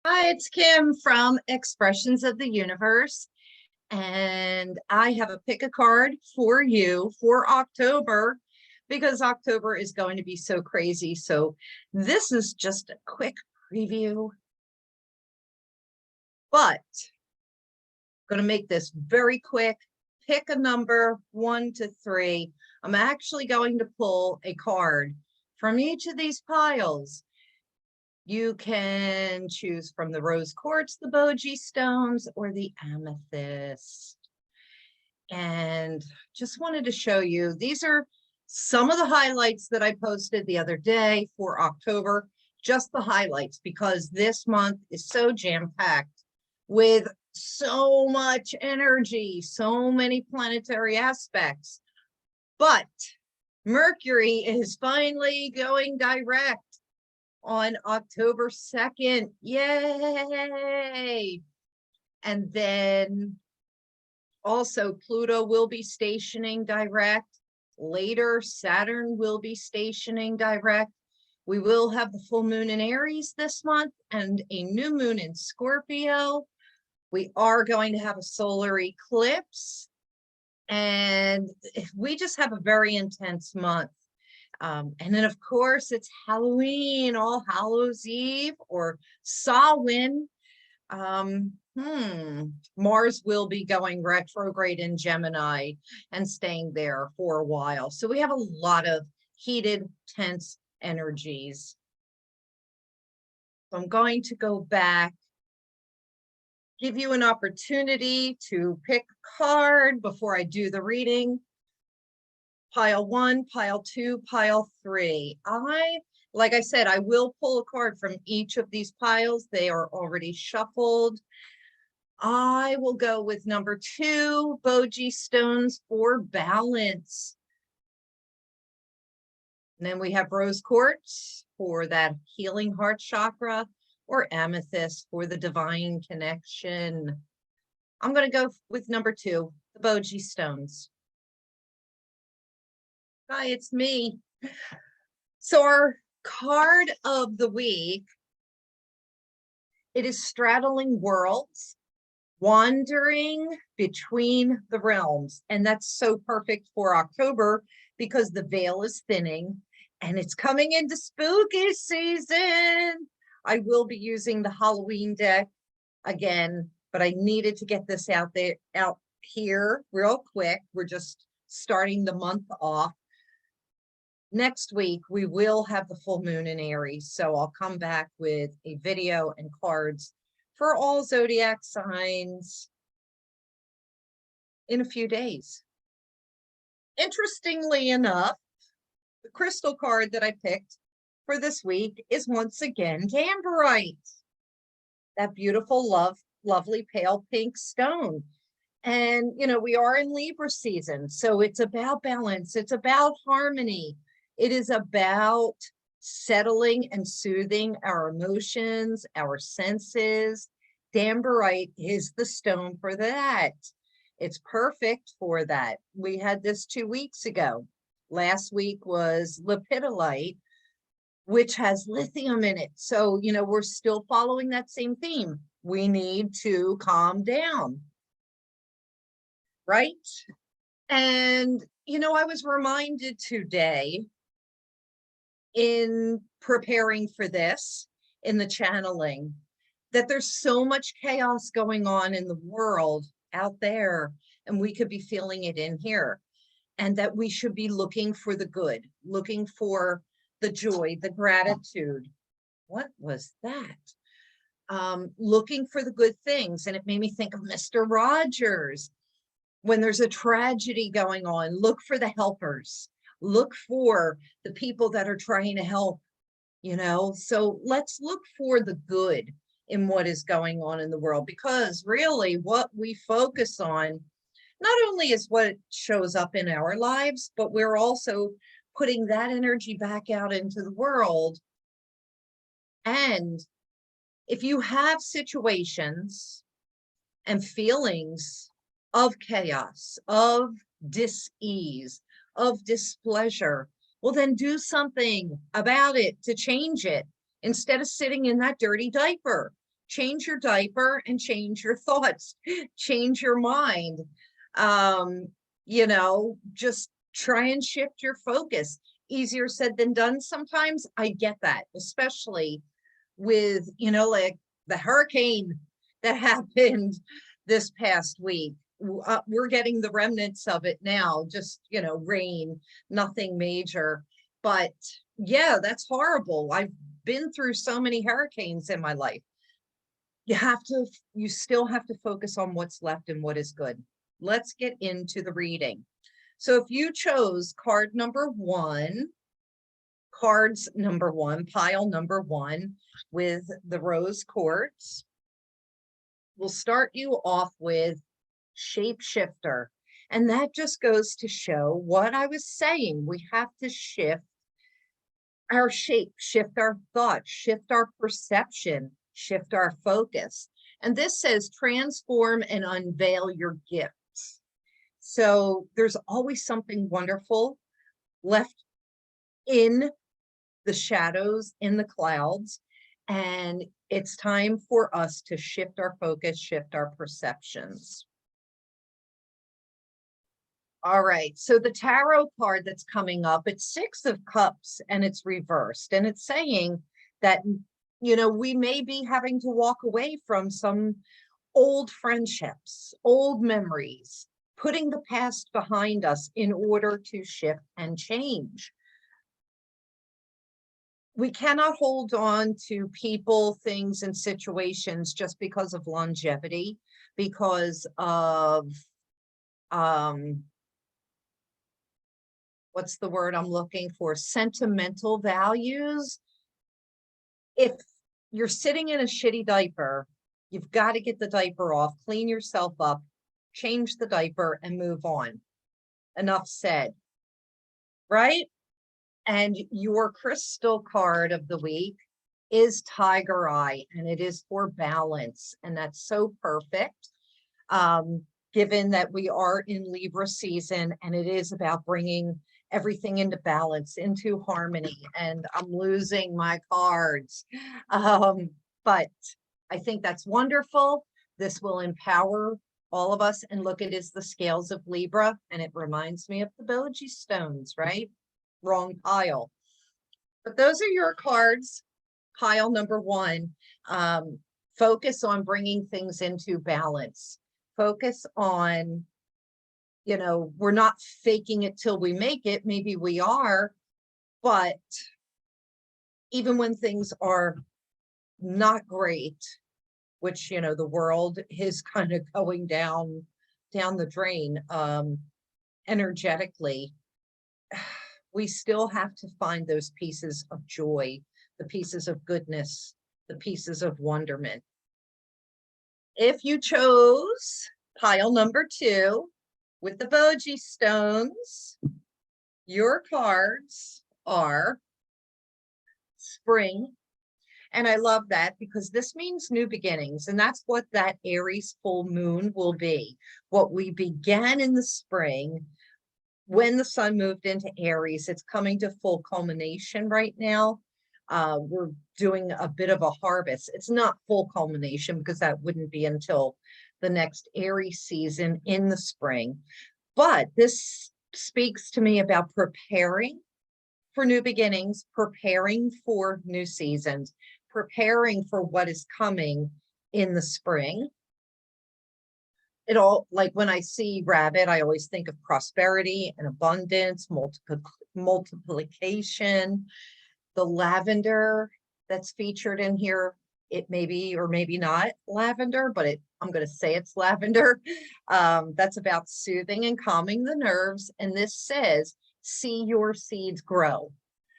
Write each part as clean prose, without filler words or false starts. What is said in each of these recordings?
Hi, it's Kim from Expressions of the Universe, and I have a pick a card for you for October because October is going to be so crazy. So this is just a quick preview, but I'm going to make this very quick. Pick a number 1 to 3. I'm actually going to pull a card from each of these piles. You can choose from the rose quartz, the boji stones, or the amethyst. And just wanted to show you, these are some of the highlights that I posted the other day for October, just the highlights, because this month is so jam-packed with so much energy, so many planetary aspects. But Mercury is finally going direct on October 2nd. Yay! And then also Pluto will be stationing direct. Later, Saturn will be stationing direct. We will have the full moon in Aries this month and a new moon in Scorpio. We are going to have a solar eclipse. And we just have a very intense month. And then, of course, it's Halloween, All Hallows Eve, or Samhain. Mars will be going retrograde in Gemini and staying there for a while. So we have a lot of heated, tense energies. So I'm going to go back, give you an opportunity to pick a card before I do the reading. Pile 1, pile 2, pile 3. Like I said, I will pull a card from each of these piles. They are already shuffled. I will go with number 2, boji stones for balance. And then we have rose quartz for that healing heart chakra, or amethyst for the divine connection. I'm going to go with number 2, the boji stones. Hi, it's me. So our card of the week, it is straddling worlds, wandering between the realms. And that's so perfect for October because the veil is thinning and it's coming into spooky season. I will be using the Halloween deck again, but I needed to get this out here real quick. We're just starting the month off. Next week, we will have the full moon in Aries, so I'll come back with a video and cards for all zodiac signs in a few days. Interestingly enough, the crystal card that I picked for this week is once again Damberite, that beautiful, lovely pale pink stone. And, you know, we are in Libra season, so it's about balance. It's about harmony. It is about settling and soothing our emotions, our senses. Damberite is the stone for that. It's perfect for that. We had this 2 weeks ago. Last week was lepidolite, which has lithium in it. So, you know, we're still following that same theme. We need to calm down, right? And, you know, I was reminded today in preparing for this, in the channeling, that there's so much chaos going on in the world out there, and we could be feeling it in here, and that we should be looking for the good, looking for the joy, the gratitude. What was that? Looking for the good things. And it made me think of Mr. Rogers. When there's a tragedy going on, look for the helpers. Look for the people that are trying to help, you know. So let's look for the good in what is going on in the world, because really what we focus on not only is what shows up in our lives, but we're also putting that energy back out into the world. And if you have situations and feelings of chaos, of dis-ease, of displeasure, well, then do something about it to change it instead of sitting in that dirty diaper. change your diaper and change your thoughts, change your mind. Um, just try and shift your focus. Easier said than done sometimes. I get that, especially with, like the hurricane that happened this past week. We're getting the remnants of it now, just, rain, nothing major. But yeah, that's horrible. I've been through so many hurricanes in my life. You still have to focus on what's left and what is good. Let's get into the reading. So if you chose cards number one, pile number one with the rose quartz, we'll start you off with shapeshifter. And that just goes to show what I was saying. We have to shift our shape, shift our thoughts, shift our perception, shift our focus. And this says transform and unveil your gifts. So there's always something wonderful left in the shadows, in the clouds. And it's time for us to shift our focus, shift our perceptions. All right, so the tarot card that's coming up, it's Six of Cups and it's reversed. And it's saying that, we may be having to walk away from some old friendships, old memories, putting the past behind us in order to shift and change. We cannot hold on to people, things, and situations just because of longevity, because of, what's the word I'm looking for? Sentimental values. If you're sitting in a shitty diaper, you've got to get the diaper off, clean yourself up, change the diaper, and move on. Enough said, right? And your crystal card of the week is Tiger Eye, and it is for balance. And that's so perfect, given that we are in Libra season, and it is about bringing everything into balance, into harmony. And I'm losing my cards. But I think that's wonderful. This will empower all of us. And look, it is the scales of Libra, and it reminds me of the Boji stones, right? Wrong pile. But those are your cards. Pile number one. Focus on bringing things into balance. Focus on, we're not faking it till we make it. Maybe we are, but even when things are not great, which, the world is kind of going down the drain, energetically, we still have to find those pieces of joy, the pieces of goodness, the pieces of wonderment. If you chose pile number two with the Boji stones, your cards are spring. And I love that because this means new beginnings. And that's what that Aries full moon will be. What we began in the spring, when the sun moved into Aries, it's coming to full culmination right now. We're doing a bit of a harvest. It's not full culmination because that wouldn't be until the next Aries season in the spring. But this speaks to me about preparing for new beginnings, preparing for new seasons, preparing for what is coming in the spring. It all, like when I see rabbit, I always think of prosperity and abundance, multiplication. The lavender that's featured in here, it may be or maybe not lavender, but I'm going to say it's lavender. That's about soothing and calming the nerves. And this says, see your seeds grow.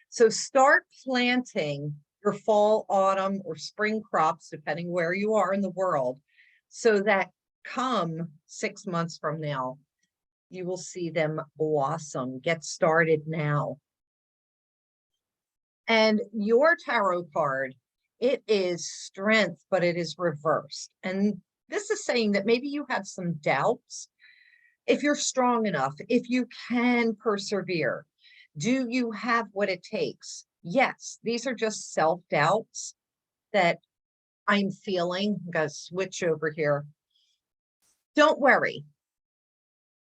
So start planting your fall, autumn, or spring crops, depending where you are in the world, so that come 6 months from now, you will see them blossom. Get started now. And your tarot card, it is strength, but it is reversed. And this is saying that maybe you have some doubts. If you're strong enough, if you can persevere, do you have what it takes? Yes, these are just self-doubts that I'm feeling. I'm gonna switch over here. Don't worry.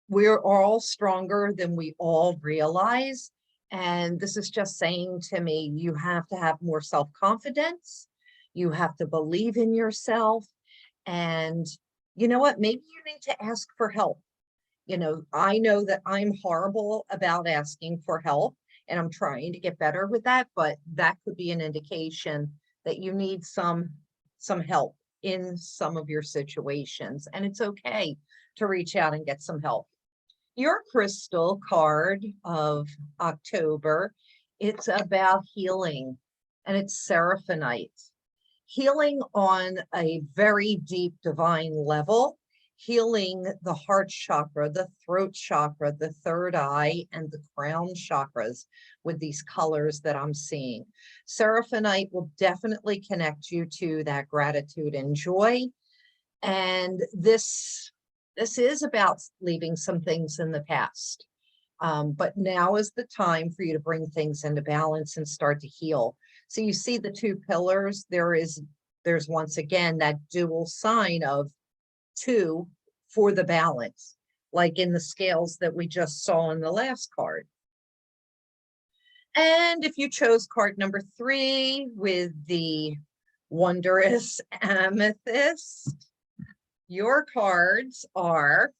We're all stronger than we all realize. And this is just saying to me, you have to have more self-confidence. You have to believe in yourself. And you know what? Maybe you need to ask for help. I know that I'm horrible about asking for help, and I'm trying to get better with that, but that could be an indication that you need some help in some of your situations, and it's okay to reach out and get some help. Your crystal card of October, it's about healing, and it's Seraphonite. Healing on a very deep divine level, healing the heart chakra, the throat chakra, the third eye, and the crown chakras with these colors that I'm seeing. Seraphonite will definitely connect you to that gratitude and joy. And this is about leaving some things in the past. But now is the time for you to bring things into balance and start to heal. So you see the two pillars, there's once again that dual sign of 2 for the balance, like in the scales that we just saw in the last card. And if you chose card number 3 with the wondrous amethyst, your cards are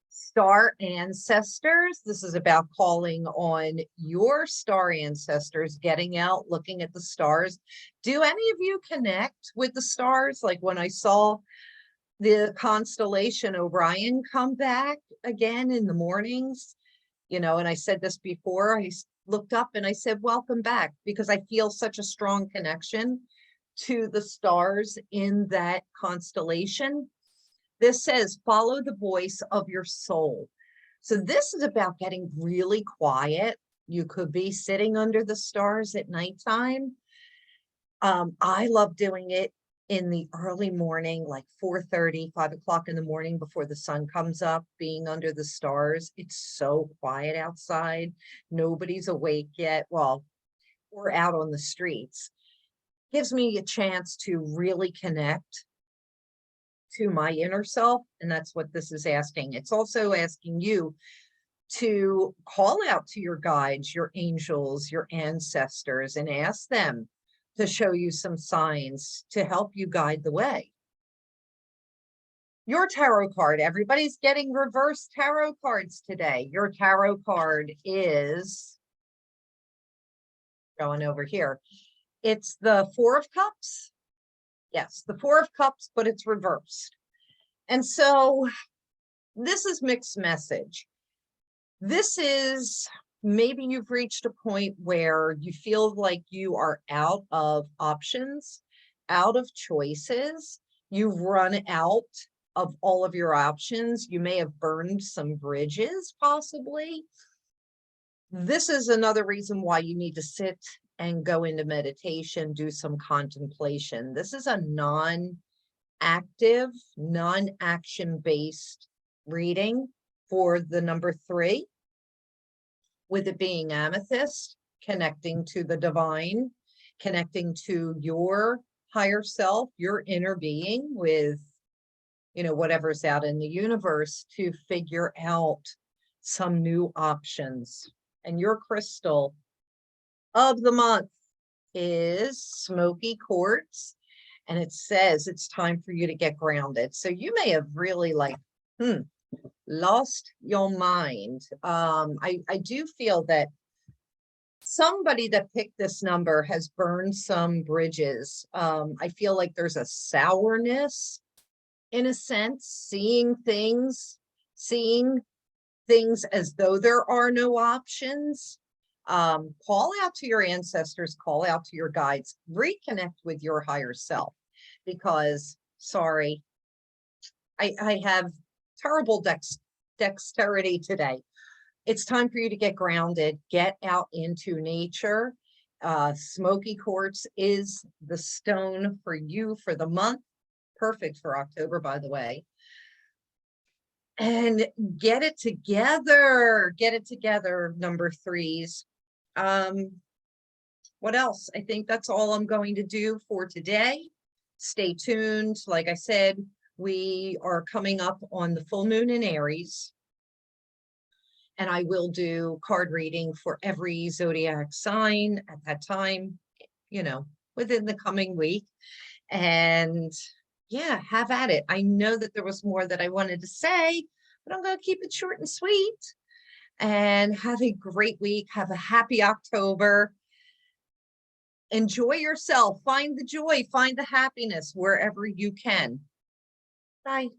star ancestors. This is about calling on your star ancestors, getting out, looking at the stars. Do any of you connect with the stars? Like when I saw the constellation Orion come back again in the mornings, and I said this before, I looked up and I said, welcome back, because I feel such a strong connection to the stars in that constellation. This says, follow the voice of your soul. So this is about getting really quiet. You could be sitting under the stars at nighttime. I love doing it in the early morning, like 4:30, 5 o'clock in the morning before the sun comes up, being under the stars. It's so quiet outside. Nobody's awake yet. Well, we're out on the streets. Gives me a chance to really connect to my inner self, and that's what this is asking. It's also asking you to call out to your guides, your angels, your ancestors, and ask them to show you some signs to help you guide the way. Your tarot card, everybody's getting reverse tarot cards today. Your tarot card is going over here. It's the 4 of Cups. Yes, the 4 of Cups, but it's reversed. And so this is mixed message. This is maybe you've reached a point where you feel like you are out of options, out of choices. You've run out of all of your options. You may have burned some bridges, possibly. This is another reason why you need to sit and go into meditation, do some contemplation. This is a non-active, non-action-based reading for the number 3, with it being amethyst, connecting to the divine, connecting to your higher self, your inner being, with whatever's out in the universe, to figure out some new options. And your crystal of the month is smoky quartz, and it says it's time for you to get grounded. So you may have really lost your mind. I do feel that somebody that picked this number has burned some bridges. I feel like there's a sourness, in a sense, seeing things as though there are no options. Call out to your ancestors, call out to your guides, reconnect with your higher self, because sorry, I have terrible dexterity today. It's time for you to get grounded, get out into nature. Smoky quartz is the stone for you for the month. Perfect for October, by the way. And get it together, number 3s. What else? I think that's all I'm going to do for today. Stay tuned. Like I said, we are coming up on the full moon in Aries, and I will do card reading for every zodiac sign at that time, you know, within the coming week. And yeah, have at it. I know that there was more that I wanted to say, but I'm going to keep it short and sweet. And have a great week. Have a happy October. Enjoy yourself. Find the joy, find the happiness wherever you can. Bye.